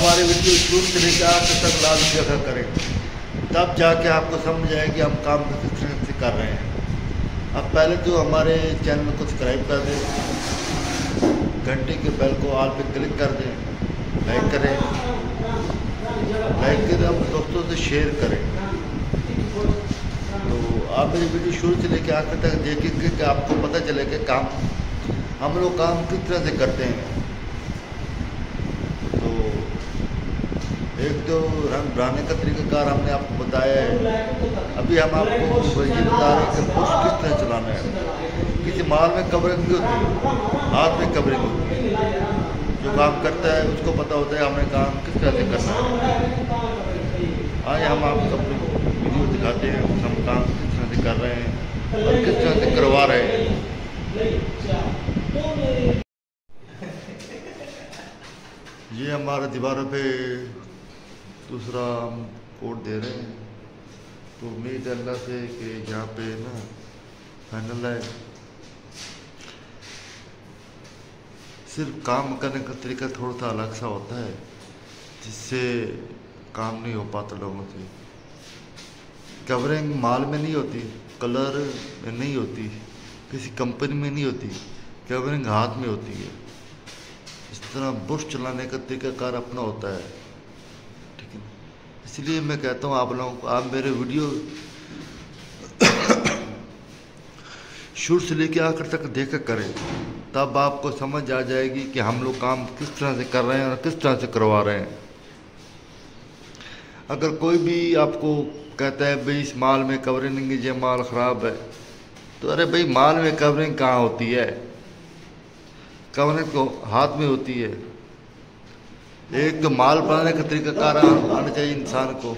हमारे वीडियो शुरू से लेकर आखिर तक लाजमी देखा करें, तब जाके आपको समझ आए कि हम काम किस तरह से कर रहे हैं। अब पहले तो हमारे चैनल को सब्सक्राइब कर दें, घंटे के बेल को ऑल पे क्लिक कर दें, लाइक करें, हम दोस्तों से शेयर करें। तो आप मेरी वीडियो शुरू से लेकर आखिर तक देखेंगे कि आपको पता चले कि हम लोग काम किस तरह से करते हैं। तो एक तो रंग बनाने का तरीक़ाकार हमने आपको बताया है। अभी हम आपको ये बता रहे हैं कि बुश किस तरह चलाना है। किसी माल में कवरिंग नहीं होती, हाथ में कवरिंग होती है। जो काम करता है उसको पता होता है हमने काम किस तरह से करना है। आइए हम आपको अपनी वीडियो दिखाते हैं, हम काम किस तरह से कर रहे हैं और किस तरह से करवा रहे हैं। ये हमारा दीवारों पे दूसरा हम कोड दे रहे हैं। तो उम्मीद है अल्लाह से कि यहाँ पे ना फाइनल है। सिर्फ काम करने का तरीका थोड़ा सा अलग सा होता है, जिससे काम नहीं हो पाता लोगों से। कवरिंग माल में नहीं होती, कलर में नहीं होती, किसी कंपनी में नहीं होती, कवरिंग हाथ में होती है। इस तरह बुश चलाने का तरीकाकार अपना होता है, ठीक है। इसलिए मैं कहता हूँ आप लोगों को, आप मेरे वीडियो शुरू से लेकर आखिर तक देखा करें, तब आपको समझ आ जाएगी कि हम लोग काम किस तरह से कर रहे हैं और किस तरह से करवा रहे हैं। अगर कोई भी आपको कहता है भाई इस माल में कवरिंग नहीं है, ये माल ख़राब है, तो अरे भाई माल में कवरिंग कहाँ होती है? कवरिंग तो हाथ में होती है। एक तो माल बनाने का तरीकाकार आना चाहिए इंसान को,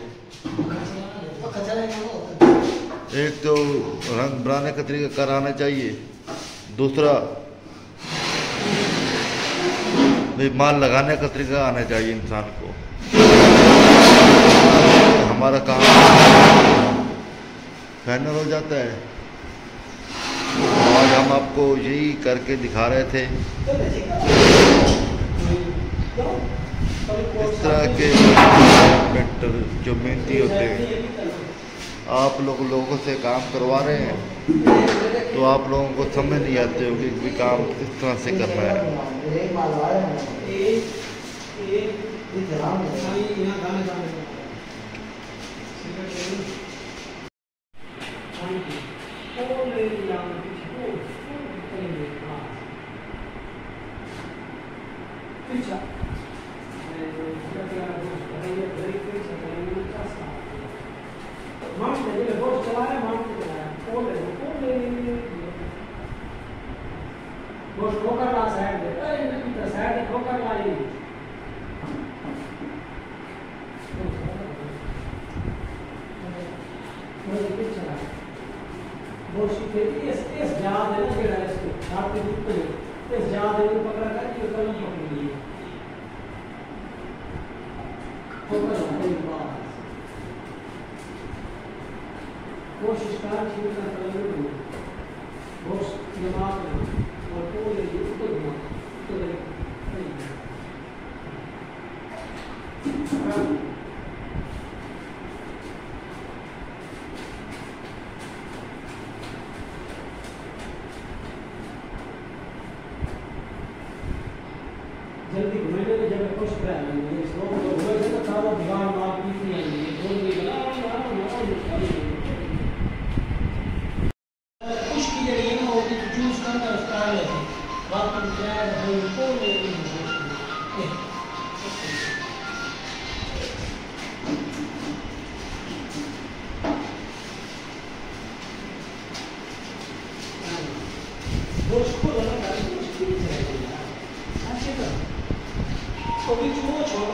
एक तो रंग बनाने का तरीकाकार आना चाहिए, दूसरा भाई माल लगाने का तरीका आना चाहिए इंसान को। हमारा काम फाइनल हो जाता है। आज हम आपको यही करके दिखा रहे थे। इस तरह के पेंटर जो मेहनती होते हैं, आप लोगों से काम करवा रहे हैं, तो आप लोगों को समझ नहीं आते होगी कि काम किस तरह से करना है। कोशिश कर जल्दी घूमेंगे तो जब खुश रहेंगे, घूमेंगे तो सारा दीवार मार पीछे आएंगे, खुश की जगह ना होती तो चूज करना स्टाइल है, बात तो क्या है भाई को छोड़